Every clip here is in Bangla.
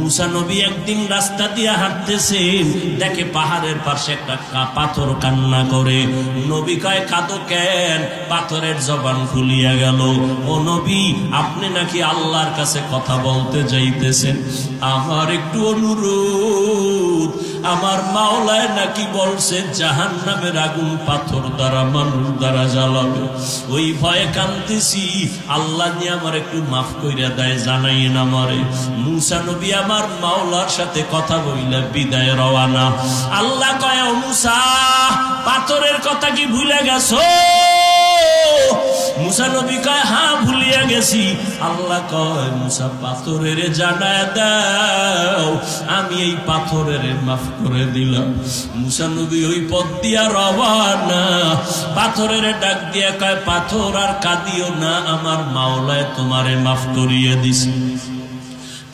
মুসা নবী একদিন রাস্তা দিয়ে হাঁটতেছেন, দেখে পাহাড়ের পাশে একটা পাথর কান্না করে। নবী কয়, কাঁদো কেন? পাথরের জবান খুলিয়া গেল। ও নবী, আপনি নাকি আল্লাহর কাছে কথা বলতে যাইতেছেন, আমার একটু অনুরোধ, আমার মাওলায় নাকি বলছে জাহান্নামের আগুন পাথর দ্বারা মানুষ দ্বারা জ্বালাবে, ওই ভয়ে কাঁদতেছি, আল্লাহ নিয়ে আমার একটু মাফ কইরা দেয়, জানাইন আমারে। মুসা নবী আমার মাওলার সাথে কথা বইলা বিদায় রওয়ানা। আল্লাহ কয়, ও মুসা, পাথরের কথা কি ভুলে গেছো? মুসা নবী কয়, হ্যাঁ ভুলিয়া গেছি। আল্লাহ কয়, মুসা পাথরের জানায় দাও, আমি এই পাথরের মাফ করে দিলাম। মুসা নবী ওই পথ দিয়া রওয়ানা। পাথরের ডাক দিয়া কয়, পাথর আর কাঁদিও না, আমার মাওলায় তোমারে মাফ করিয়ে দিছে।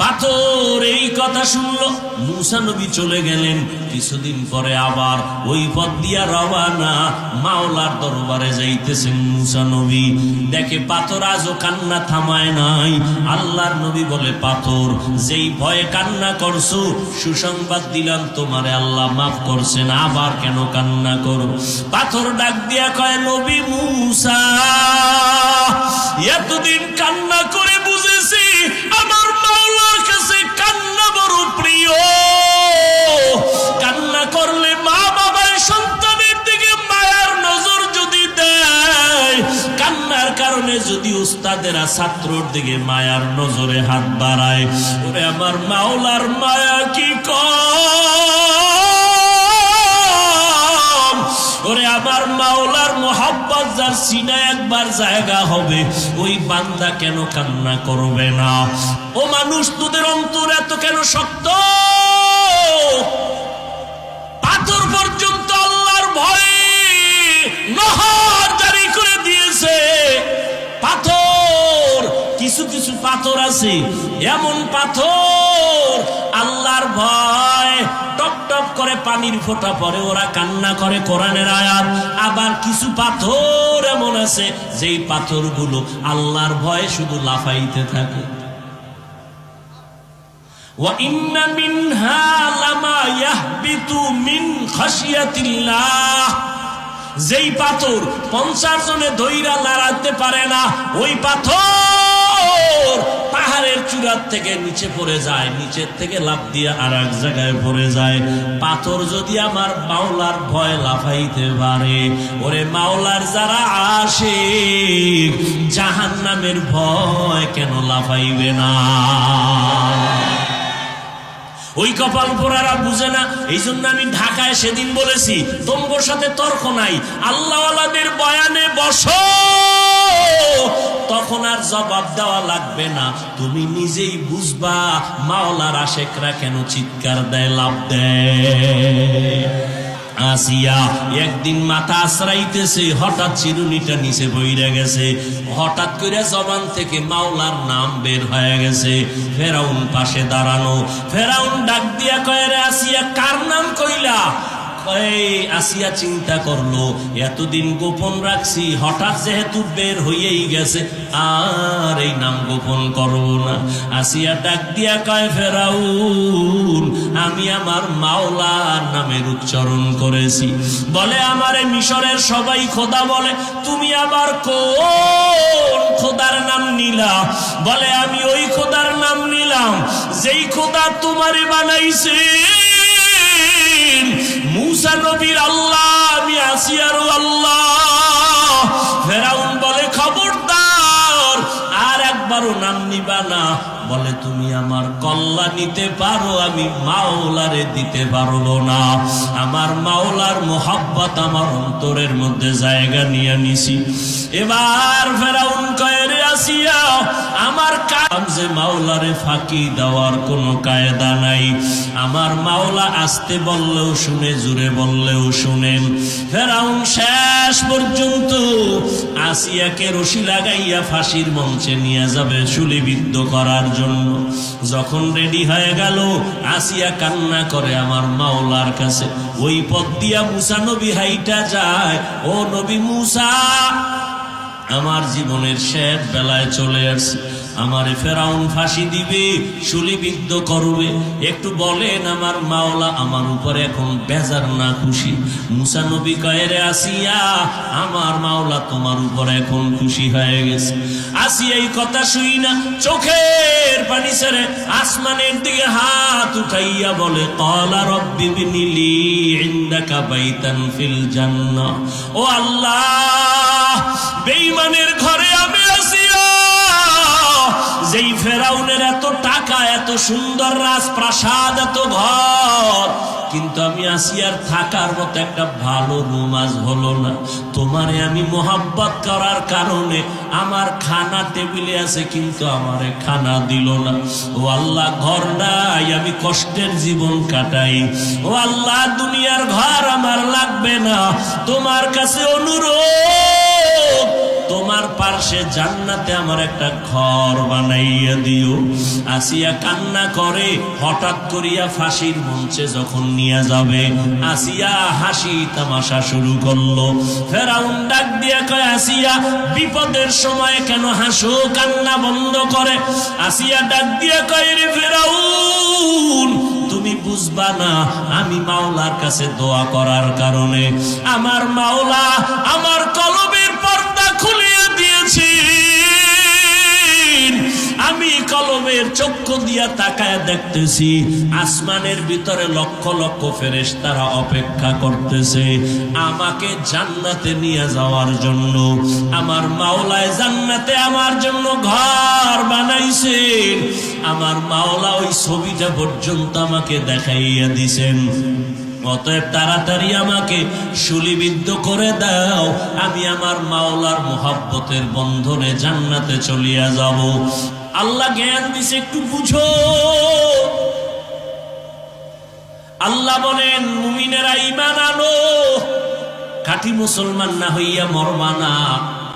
পাথর এই কথা শুনলো, মুসা নবী চলে গেলেন। কিছুদিন পরে আবার ওই পথ দিয়া রওয়ানা, মাওলার দরবারে যাইতেছেন মুসা নবী। দেখে পাথর আজও কান্না থামায় নাই। আল্লাহর নবী বলে, পাথর, যেই ভয়ে কান্না করছো, সুসংবাদ দিলাম তোমারে আল্লাহ মাফ করছেন, আবার কেন কান্না করো? পাথর ডাক দিয়া কয়, নবী মুসা, এতদিন কান্না করে বুঝেছি আমার মাওলার কাছে কান্না বড় প্রিয়। কান্না করলে মা বাবার সন্তানের দিকে মায়ার নজর যদি দেয়, কান্নার কারণে যদি উস্তাদেরা ছাত্রর দিকে মায়ার নজরে হাত বাড়ায়, ওরে আমার মাওলার মায়া কি কম? ওরে আমার মাওলার মোহাব্বত যার সিনায় একবার জায়গা হবে, ওই বান্দা কেন কান্না করবে না? ও মানুষ, তোদের অন্তর এত কেন শক্ত? পাথর পর্যন্ত আল্লাহর ভয়ে নহর জারি করে দিয়েছে। পাথর, কিছু কিছু পাথর আছে, এমন পাথর আল্লাহর ভয় টপ টপ করে পানির ফোঁটা পড়ে, ওরা কান্না করে, কোরআনের আয়াত। আবার কিছু পাথর এমন আছে, যেই পাথরগুলো আল্লাহর ভয়ে শুধু লাফাইতে থাকে। وَإِنَّ مِنْهَا لَمَا يَهْبِطُ مِنْ خَشْيَةِ اللَّهِ, যেই পাথর 50 জনে ধইরা লড়াতে পারে না, ওই পাথর পাহাড়ের চূড়ার থেকে নিচে পড়ে যায়, নিচের থেকে লাফ দিয়ে আর এক জায়গায় পড়ে যায়। পাথর যদি আমার মাওলার ভয় লাফাইতে পারে, ওরে মাওলার যারা আশিক, জাহান্নামের ভয় কেন লাফাইবে না? ওই কপাল পোড়ারা বুঝে না। এই জন্য আমি ঢাকায় সেদিন বলেছি, তোমার সাথে তর্ক নাই, আল্লাহওয়ালাদের বয়ানে বসো, তখন আর জবাব দেওয়া লাগবে না, তুমি নিজেই বুঝবা মাওলার আশেকরা কেন চিৎকার দেয়, লাভ দেয়। আসিয়া একদিন মাথা আশ্রাইতেছে, হঠাৎ চিরুনিটা নিচে বইরা গেছে, হঠাৎ করে জবান থেকে মাওলার নাম বের হয়ে গেছে। ফেরাউন পাশে দাঁড়ানো। ফেরাউন ডাক দিয়া কয়, রে আসিয়া, কার নাম কইলা? আসিয়া চিন্তা করলো, এতদিন গোপন রাখছি, হঠাৎ যেহেতু বের হইয়াই গেছে, আর এই নাম গোপন করব না। আসিয়া ডাক দিয়া কয়, ফেরাউন, আমি আমার মাওলার নামের উচ্চারণ করেছি। বলে, আমারে মিশরের সবাই খোদা বলে, তুমি আবার কোন খোদার নাম নিলা? বলে, আমি ওই খোদার নাম নিলাম যেই খোদা তোমারে বানাইছে। মুসা নবীর আল্লাহ, আমি আসিয়ারও আল্লাহ। ফেরাউন বলে, খবরদার, আর একবারও নাম নিবা না। বলে, তুমি আমার কল্লা নিতে পারো, আমি মাওলারে দিতে পারবো না। আমার মাওলার মোহাব্বত আমার অন্তরের মধ্যে জায়গা নিয়ে নিছি। এবার ফেরাউন কয়, রে আসিয়া, আমার কাম যে মাওলারে ফাঁকি দেওয়ার কোনো কায়দা নাই। আমার মাওলা আসতে বললেও শুনে, জুড়ে বললেও শুনেন। ফেরাউন শেষ পর্যন্ত আসিয়াকে রশি লাগাইয়া ফাঁসির মঞ্চে নিয়ে যাবে শুলিবিদ্ধ করার জন্য। যখন রেডি হয়ে গেল, আসিয়া কান্না করে আমার মাওলার কাছে। ওই পথ দিয়া মুসা নবী হাইটা যায়, ও নবী মুসা, আমার জীবনের শেষ বেলায় চলে আসছে, আমারে ফেরাউন ফাঁসি দিবে, শুলিবিদ্ধ করবে। একটু বলেন আমার মাওলা আমার উপরে এখন বেজার না খুশি? মুসা নবী কয়, রে আসিয়া, আমার মাওলা তোমার উপরে এখন খুশি হয়ে গেছে। আসিয়া এই কথা শুই না চোখের পানি ছেড়ে আসমানের দিকে হাত উঠাইয়া বলে, ক্বালা রব্বি বিনিলি ইনদাকা বাইতান ফিল জান্নাহ। ও আল্লাহ, বেঈমানের ঘরে আমি আসিয়া, যেই ফেরাউনের এত টাকা, এত সুন্দর রাজপ্রাসাদ, এত ঘর, কিন্তু আমি আসিয়ার থাকার মতো একটা ভালো রুম আজ হলো না। তোমারে আমি মোহাব্বত করার কারণে আমার খানা টেবিলে আছে, কিন্তু আমারে খানা দিল না। ও আল্লাহ, ঘর নাই, আমি কষ্টের জীবন কাটাই। ও আল্লাহ, দুনিয়ার ঘর আমার লাগবে না, তোমার কাছে অনুরোধ, তোমার পার্শ্বে জান্নাতে আমার একটা ঘর বানাইয়া দিও। আসিয়া কান্না করে। হঠাৎ করিয়া ফাঁসির মঞ্চে যখন নিয়ে যাবে, আসিয়া হাসি তামাশা শুরু করলো। ফেরাউন ডাক দিয়া কয়, আসিয়া, বিপদের সময় কেন হাসো? কান্না বন্ধ করে। আসিয়া ডাক দিয়া কয়, রে ফেরাউন, তুমি বুঝবা না, আমি মাওলার কাছে দোয়া করার কারণে আমার মাওলা আমার কলবের পর্দা খুলিয়ে দিয়েছি। আমি কলবের চক্ষু দিয়া তাকায় দেখতেছি, আসমানের ভিতরে লক্ষ লক্ষ ফেরেশতারা অপেক্ষা করতেছে আমাকে জান্নাতে নিয়ে যাওয়ার জন্য। আমার মাওলায় জান্নাতে আমার জন্য ঘর বানাইছেন। আমার মাওলা ওই ছবিটা পর্যন্ত আমাকে দেখাইয়া দিছেন। অতএব তাড়াতাড়ি আমাকে শুলিবিদ্ধ করে দাও, আমি আমার মাওলার মোহাব্বতের বন্ধনে জান্নাতে চলিয়া যাব। আল্লাহ জ্ঞান দিছে, একটু বুঝো। আল্লাহ বলেন, মুমিনেরা ঈমান আনো, খাঁটি মুসলমান না হইয়া মরবা না।